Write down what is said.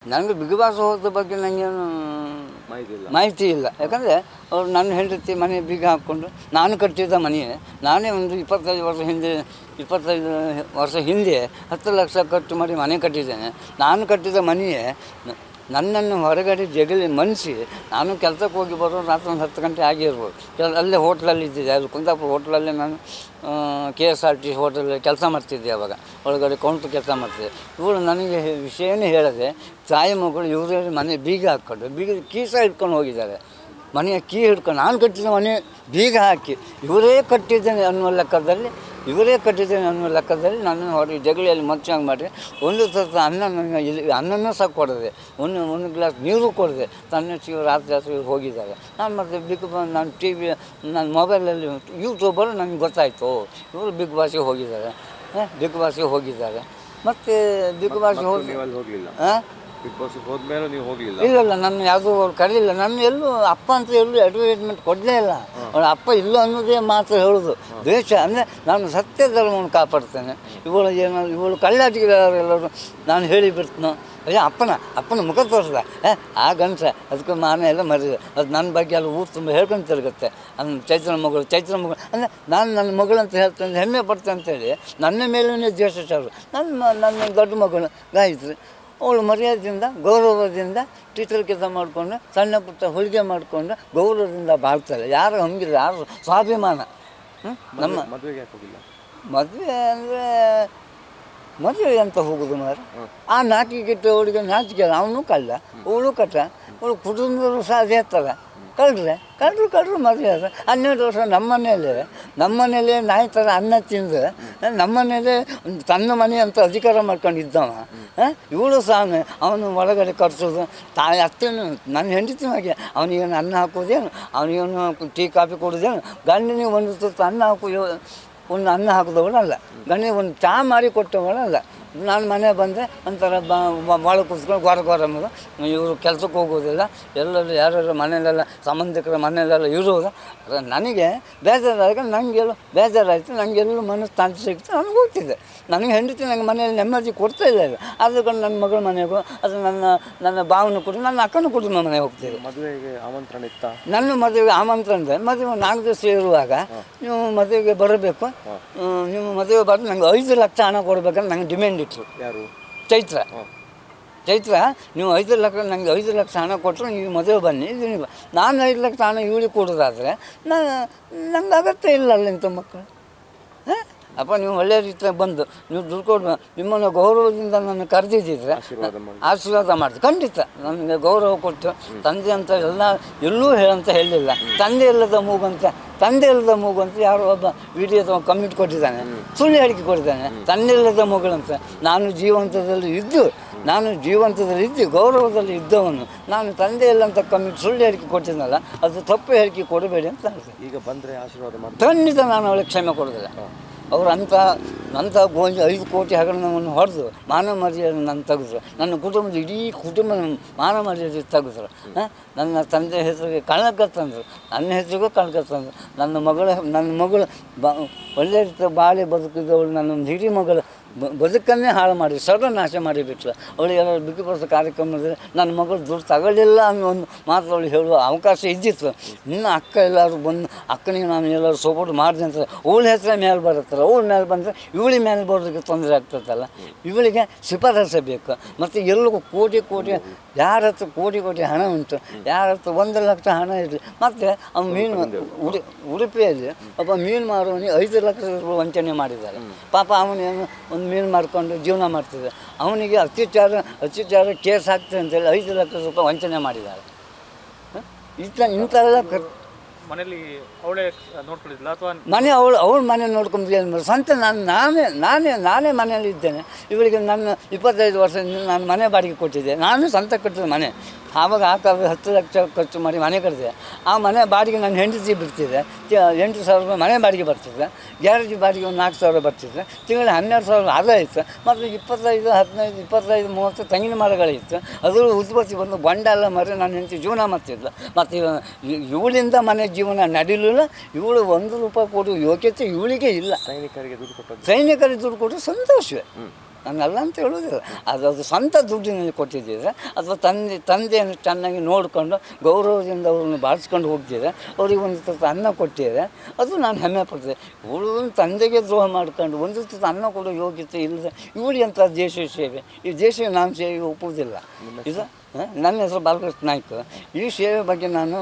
ನನಗೆ big boss ಹೋದ ಬಗ್ಗೆ ನನಗೇನು ಮಾಹಿತಿ ಇಲ್ಲ. ಯಾಕಂದರೆ ಅವ್ರು ನನ್ನ ಹೆಂಡತಿ ಮನೆ ಬೀಗ ಹಾಕ್ಕೊಂಡು ನಾನು ಕಟ್ಟಿದ್ದ ಮನೆಯೇ, ನಾನೇ ಒಂದು 25 ವರ್ಷ ಹಿಂದೆ 10 ಲಕ್ಷ ಖರ್ಚು ಮಾಡಿ ಮನೆ ಕಟ್ಟಿದ್ದೇನೆ. ನಾನು ಕಟ್ಟಿದ ಮನೆಯೇ ನನ್ನನ್ನು ಹೊರಗಡೆ ಜಗಲಿ ಮನಿಸಿ ನಾನು ಕೆಲಸಕ್ಕೆ ಹೋಗಿ ಬರೋ ರಾತ್ರಿ ಒಂದು 10 ಗಂಟೆ ಆಗಿರ್ಬೋದು. ಅಲ್ಲೇ ಹೋಟ್ಲಲ್ಲಿ ಇದ್ದಿದ್ದೆ, ಅದು ಕುಂದಾಪುರ ಹೋಟ್ಲಲ್ಲೇ ನಾನು KSRT ಹೋಟೆಲ್ ಕೆಲಸ ಮಾಡ್ತಿದ್ದೆ. ಆವಾಗ ಒಳಗಡೆ ಕೌಂಟ್ರ್ ಕೆಲಸ ಮಾಡ್ತಿದ್ದೆ. ಇವರು ನನಗೆ ವಿಷಯನೇ ಹೇಳದೆ ತಾಯಿ ಮಗಳು ಇವರೇ ಮನೆ ಬೀಗ ಹಾಕ್ಕೊಂಡು ಕೀಸ ಹಿಡ್ಕೊಂಡು ಹೋಗಿದ್ದಾರೆ. ಮನೆಯ ಕೀ ಹಿಡ್ಕೊಂಡು ನಾನು ಕಟ್ಟಿದ ಮನೆ ಬೀಗ ಹಾಕಿ ಇವರೇ ಕಟ್ಟಿದ್ದೇನೆ ಅನ್ನುವ ಲೆಕ್ಕದಲ್ಲಿ ನನ್ನನ್ನು ಹೊರಗೆ ಜಗಳಿಯಲ್ಲಿ ಮಚ್ಚಂಗೆ ಮಾಡಿ ಒಂದು ಸ್ವಲ್ಪ ಅನ್ನನೂ ಸಹ ಕೊಡದೆ, ಒಂದು ಗ್ಲಾಸ್ ನೀರು ಕೊಡದೆ ರಾತ್ರಿ ಹೋಗಿದ್ದಾರೆ. ನಾನು ಮತ್ತು ನಾನು ನನ್ನ ಮೊಬೈಲಲ್ಲಿ ಯೂಟ್ಯೂಬಲ್ಲಿ ನನಗೆ ಗೊತ್ತಾಯಿತು ಇವರು ಬಿಗ್ ಬಾಸ್ಗೆ ಹೋಗಿದ್ದಾರೆ. ಮತ್ತು ಬಿಗ್ ಬಾಸ್ಗೆ ಹಾಂ ಬಿಗ್ ಬಾಸ್ ಹೋದ್ಮೇಲೆ ನೀವು ಹೋಗಲಿಲ್ಲ? ಇಲ್ಲ, ನನ್ನ ಯಾವುದೂ ಅವ್ರು ಕರೀಲಿಲ್ಲ. ನನ್ನ ಎಲ್ಲೂ ಅಪ್ಪ ಅಂತ ಎಲ್ಲೂ ಅಡ್ವರ್ಟೈಸ್ಮೆಂಟ್ ಕೊಡಲೇ ಇಲ್ಲ. ಅವಳ ಅಪ್ಪ ಇಲ್ಲ ಅನ್ನೋದೇ ಮಾತ್ರ ಹೇಳೋದು. ದ್ವೇಷ ಅಂದರೆ ನಾನು ಸತ್ಯ ಧರ್ಮವನ್ನು ಕಾಪಾಡ್ತೇನೆ. ಇವಳು ಕಳ್ಳಾಟಿಗೆಲ್ಲರೂ ನಾನು ಹೇಳಿ ಬಿಡ್ತೀನೋ ಅಯ್ಯೋ ಅಪ್ಪನ ಮುಖ ತೋರಿಸ್ದ ಆ ಗಂಟೆ ಅದಕ್ಕೆ ಮಾನ ಎಲ್ಲ ಮರಿದೆ. ಅದು ನನ್ನ ಬಗ್ಗೆ ಎಲ್ಲ ಊರು ತುಂಬ ಹೇಳ್ಕೊಂಡು ತಿರುಗುತ್ತೆ. ಚೈತ್ರ ಮಗಳು ಅಂದರೆ ನಾನು ನನ್ನ ಮಗಳಂತ ಹೇಳ್ತೇನೆ, ಹೆಮ್ಮೆ ಪಡ್ತೇನೆ ಅಂತೇಳಿ ನನ್ನ ಮೇಲೇ ದ್ವೇಷ ಚಾರು. ನನ್ನ ದೊಡ್ಡ ಮಗಳು ಗಾಯತ್ರಿ, ಅವಳು ಮರ್ಯಾದೆಯಿಂದ ಗೌರವದಿಂದ ಟೀಚರ್ ಕೆಲಸ ಮಾಡಿಕೊಂಡು ಸಣ್ಣ ಪುಟ್ಟ ಹೊಲಿಗೆ ಮಾಡಿಕೊಂಡು ಗೌರವದಿಂದ ಬಾಳ್ತಾರೆ. ಯಾರು ಹಂಗಿಲ್ಲ, ಯಾರು ಸ್ವಾಭಿಮಾನ. ನಮ್ಮ ಮದುವೆ ಅಂದರೆ ಮದುವೆ ಅಂತ ಹೋಗೋದು ಮಾರು. ಆ ನಾಚಿಕೆ ಅವಳಿಗೆ ನಾಚಿಕೆ, ಅವನು ಕಳ್ಳ, ಅವಳು ಕಟ್ಟ, ಅವಳು ಕುಟುಂಬದವರು ಸಹ ಅದೇ ಥರ ಕಳ್ಳರು ಮದುವೆ ಆದ 12 ವರ್ಷ ನಮ್ಮನೇಲೇ ನಾಯಿ ಥರ ಅನ್ನ ತಿಂದು ನಮ್ಮನೇಲೇ ತನ್ನ ಮನೆ ಅಂತ ಅಧಿಕಾರ ಮಾಡ್ಕೊಂಡಿದ್ದವ. ಇವಳು ಸಹ ಅವನು ಒಳಗಡೆ ಕರ್ಸೋದು, ತಾಯಿ ಅತ್ತೇನು ನನ್ನ ಹೆಂಡತಿನಾಗೆ ಅವನಿಗೇನು ಅನ್ನ ಹಾಕೋದೇನು, ಅವನಿಗೇನು ಟೀ ಕಾಫಿ ಕೊಡೋದೇನು, ಗಂಡನಿಗೆ ಒಂದು ತುತ್ತು ಅನ್ನ ಹಾಕಿದವಳಲ್ಲ, ಗಂಡನಿಗೆ ಒಂದು ಚಹಾ ಮಾರಿ ಕೊಟ್ಟವಳಲ್ಲ. ನಾನು ಮನೆ ಬಂದರೆ ಒಂಥರ ಭಾಳ ಕೂತ್ಕೊಂಡು ಗೊರ ಮಗ ಇವರು ಕೆಲ್ಸಕ್ಕೆ ಹೋಗೋದಿಲ್ಲ, ಎಲ್ಲರೂ ಯಾರ್ಯಾರು ಮನೆಯಲ್ಲೆಲ್ಲ ಸಂಬಂಧಿಕರ ಮನೆಯಲ್ಲೆಲ್ಲ ಇರೋದು. ನನಗೆ ಬೇಜಾರಾಗ ಬೇಜಾರಾಯಿತು, ನನಗೆಲ್ಲೂ ಮನಸ್ಸು ತಾಂತಿ ಸಿಗ್ತು, ನನಗೆ ಹೋಗ್ತಿದ್ದೆ. ನನಗೆ ಹೆಂಡತಿ ನನಗೆ ಮನೆಯಲ್ಲಿ ನೆಮ್ಮದಿ ಕೊಡ್ತಾ ಇಲ್ಲ. ಆದ್ಕೊಂಡು ನನ್ನ ಮಗಳ ಮನೆಗೂ ಅದು ನನ್ನ ಭಾವನ ಕೂಡ ನನ್ನ ಅಕ್ಕನ ಕುಟುಂಬ ಮನೆಗೆ ಹೋಗ್ತಿದ್ದೆ. ಮದುವೆಗೆ ಆಮಂತ್ರಣ ಇತ್ತ? ನನ್ನ ಮದುವೆಗೆ ಆಮಂತ್ರಣ ಇದೆ. ಮದುವೆ 4 ದಿವಸ ಇರುವಾಗ ನೀವು ಮದುವೆಗೆ ಬರಬೇಕು, ನೀವು ಮದುವೆ ಬರೋದು ನಂಗೆ 5 ಲಕ್ಷ ಹಣ ಕೊಡಬೇಕಂತ ನಂಗೆ ಡಿಮ್ಯಾಂಡ್ ಇತ್ತು. ಯಾರು? ಚೈತ್ರ, ನೀವು 5 ಲಕ್ಷ ನನಗೆ 5 ಲಕ್ಷ ಹಣ ಕೊಟ್ಟರು ನೀವು ಮದುವೆ ಬನ್ನಿ. ನಾನು 5 ಲಕ್ಷ ಹಣ ಇವಳಿಗೆ ಕೊಡೋದಾದರೆ ನಂಗೆ ಅಗತ್ಯ ಇಲ್ಲ ಅಲ್ಲ ಇಂಥ ಮಕ್ಕಳು. ಅಪ್ಪ ನೀವು ಒಳ್ಳೆಯ ರೀತಿಯಾಗಿ ಬಂದು ನೀವು ದುಡ್ಡು ಕೊಡು, ನಿಮ್ಮನ್ನು ಗೌರವದಿಂದ ನನ್ನ ಕರೆದಿದ್ದರೆ ಆಶೀರ್ವಾದ ಮಾಡ್ತೀವಿ. ಖಂಡಿತ ನನಗೆ ಗೌರವ ಕೊಟ್ಟು ತಂದೆ ಅಂತ ಎಲ್ಲೂ ಹೇಳಂತ ಹೇಳಿಲ್ಲ. ತಂದೆ ಇಲ್ಲದ ಮೂಗಂತ ಯಾರೋ ಒಬ್ಬ ವಿಡಿಯೋ ಕಮೆಂಟ್ ಕೊಟ್ಟಿದ್ದಾನೆ, ಸುಳ್ಳು ಹೇಳಿಕೆ ಕೊಟ್ಟಿದ್ದಾನೆ. ತಂದೆ ಇಲ್ಲದ ಮಗಳಂತ. ನಾನು ಜೀವಂತದಲ್ಲಿ ಇದ್ದು ಗೌರವದಲ್ಲಿ ಇದ್ದವನು, ನಾನು ತಂದೆ ಇಲ್ಲ ಅಂತ ಕಮೆಂಟ್ ಸುಳ್ಳು ಹೇಳಿಕೆ ಕೊಟ್ಟಿದ್ದನಲ್ಲ, ಅದು ತಪ್ಪು ಹೇಳಿಕೆ ಕೊಡಬೇಡಿ ಅಂತ ಹೇಳ್ತೀನಿ. ಈಗ ಬಂದರೆ ಆಶೀರ್ವಾದ ಮಾಡಿ ಖಂಡಿತ ನಾನು ಅವಳಿಗೆ ಕ್ಷಮೆ ಕೊಡೋದಿಲ್ಲ. ಅವರು ಅಂಥ 5 ಕೋಟಿ ಹಗರಣವನ್ನು ಹೊಡೆದು ಮಾನವ ಮರ್ಯಾದೆ ನಾನು ತೆಗೆದ್ರು, ನನ್ನ ಕುಟುಂಬದ ಇಡೀ ಕುಟುಂಬ ಮಾನವ ಮರ್ಯಾದೆ ತೆಗೆದ್ರು. ನನ್ನ ತಂದೆ ಹೆಸರಿಗೆ ಕಳಂಕ ತಂದರು, ನನ್ನ ಹೆಸರಿಗೂ ಕಳಂಕ ತಂದರು. ನನ್ನ ಮಗಳು ಒಳ್ಳೆಯ ರೀತಿಯ ಬಾಳೆ ಬದುಕಿದವಳು ನನ್ನ ಹಿರಿ ಮಗಳು ಬದುಕನ್ನೇ ಹಾಳು ಮಾಡಿ ಸರ್ವನಾಶ ಮಾಡಿಬಿಟ್ಲು. ಅವಳು ಎಲ್ಲರೂ ಬಿಗ್ ಬಾಸ್ ಕಾರ್ಯಕ್ರಮದಲ್ಲಿ ನನ್ನ ಮಗಳು ದುಡ್ಡು ತಗೊಳ್ಳಿಲ್ಲ ಅನ್ನೋ ಒಂದು ಮಾತು ಅವಳು ಹೇಳುವ ಅವಕಾಶ ಇದ್ದಿತ್ತು. ಇನ್ನು ಅಕ್ಕ ಎಲ್ಲರೂ ಬಂದು ಅಕ್ಕನಿಗೆ ನಾನು ಎಲ್ಲರೂ ಸಪೋರ್ಟ್ ಮಾಡಿದೆ ಅಂತ ಅವಳ ಹೆಸರೇ ಮೇಲೆ ಬರುತ್ತಲ್ಲ, ಅವಳ ಮೇಲೆ ಬಂದರೆ ಇವಳಿ ಮೇಲೆ ಬರೋದಕ್ಕೆ ತೊಂದರೆ ಆಗ್ತದಲ್ಲ. ಇವಳಿಗೆ ಶಿಫಾರಸೆ ಬೇಕು. ಮತ್ತು ಎಲ್ಲರಿಗೂ ಕೋಟಿ ಯಾರ ಹತ್ರ ಕೋಟಿ ಹಣ ಉಂಟು, ಯಾರ ಹತ್ರ 1 ಲಕ್ಷ ಹಣ ಇರಲಿ. ಮತ್ತು ಅವ್ನು ಉಡುಪಿಯಲ್ಲಿ ಒಬ್ಬ ಮೀನು ಮಾರುವವನಿಗೆ 5 ಲಕ್ಷ ರೂಪಾಯಿ ವಂಚನೆ ಮಾಡಿದ್ದಾರೆ. ಪಾಪ ಅವನೇನು ಒಂದು ಮೀನು ಮಾಡ್ಕೊಂಡು ಜೀವನ ಮಾಡ್ತಿದ್ದೆ, ಅವನಿಗೆ ಅತ್ಯಾಚಾರ ಕೇಸ್ ಹಾಕ್ತದೆ ಅಂತೇಳಿ 5 ಲಕ್ಷ ರೂಪಾಯಿ ವಂಚನೆ ಮಾಡಿದ್ದಾರೆ. ಇಂಥೆಲ್ಲ ಮನೇಲಿ ಅವಳೇ ನೋಡ್ಕೊಂಡಿದ್ದಿಲ್ಲ ಅಥವಾ ಮನೆ ಅವಳು ಮನೆ ನೋಡ್ಕೊಂಡು ಸ್ವಂತ ನಾನೇ ಮನೆಯಲ್ಲಿ ಇದ್ದೇನೆ. ಇವಳಿಗೆ ನನ್ನ 25 ವರ್ಷದಿಂದ ನಾನು ಮನೆ ಬಾಡಿಗೆ ಕೊಟ್ಟಿದ್ದೆ. ನಾನು ಸ್ವಂತ ಕಟ್ಟಿದ ಮನೆ. ಆವಾಗ 10 ಲಕ್ಷ ಖರ್ಚು ಮಾಡಿ ಮನೆ ಕಟ್ಟಿದೆ. ಆ ಮನೆ ಬಾಡಿಗೆ ನನ್ನ ಹೆಂಡತಿ ಬಿಡ್ತಿದ್ದೆ. 8,000 ರೂಪಾಯಿ ಮನೆ ಬಾಡಿಗೆ ಬರ್ತಿದ್ದೆ. ಗ್ಯಾರೇಜ್ ಬಾಡಿಗೆ ಒಂದು 4,000 ಬರ್ತಿದ್ದೆ. ತಿಂಗಳಿಗೆ 12,000 ಆದಾಯ ಇತ್ತು. ಮತ್ತು 25, 15, 25, 30 ತೆಂಗಿನ ಮರಗಳಿತ್ತು. ಅದ್ರ ಉತ್ಪತ್ತಿ ಬಂದು ಬಂಡ ಎಲ್ಲ ಮರೆ ನನ್ನ ಹೆಂಡತಿ ಜೀವನ ಮಾಡ್ತಿದ್ಲು. ಮತ್ತು ಇವಳಿಂದ ಮನೆ ಜೀವನ ನಡೀಲಿಲ್ಲ. ಇವಳು 1 ರೂಪಾಯಿ ಕೊಡುವ ಯೋಗ್ಯತೆ ಇವಳಿಗೆ ಇಲ್ಲ. ಸೈನಿಕರಿಗೆ ದುಡ್ಡು ಕೊಟ್ಟರು ಸಂತೋಷವೇ. ನಾನಲ್ಲ ಅಂತ ಹೇಳೋದಿಲ್ಲ. ಅದು ಸ್ವಂತ ದುಡ್ಡಿನಲ್ಲಿ ಕೊಟ್ಟಿದ್ದಿದ್ರೆ ಅಥವಾ ತಂದೆಯನ್ನು ಚೆನ್ನಾಗಿ ನೋಡಿಕೊಂಡು ಗೌರವದಿಂದ ಅವ್ರನ್ನ ಬಾಳಿಸ್ಕೊಂಡು ಹೋಗ್ತಿದ್ರೆ ಅವ್ರಿಗೆ ಒಂದು ತುತ್ತು ಅನ್ನ ಕೊಟ್ಟಿದ್ರೆ ಅದು ನಾನು ಹೆಮ್ಮೆ ಪಡ್ತೇನೆ. ಇವಳು ತಂದೆಗೆ ದ್ರೋಹ ಮಾಡ್ಕೊಂಡು ಒಂದು ತುತ್ತು ಅನ್ನ ಕೊಡೋ ಯೋಗ್ಯತೆ ಇಲ್ಲದೆ ಇವಳು ಎಂಥ ದೇಶ ಸೇವೆ, ಈ ದೇಶಕ್ಕೆ ನಾನು ಸೇವೆಗೆ ಒಪ್ಪುವುದಿಲ್ಲ. ಇದು ನನ್ನ ಹೆಸರು ಬಾಲಕೃಷ್ಣ ನಾಯ್ಕ. ಈ ಸೇವೆ ಬಗ್ಗೆ ನಾನು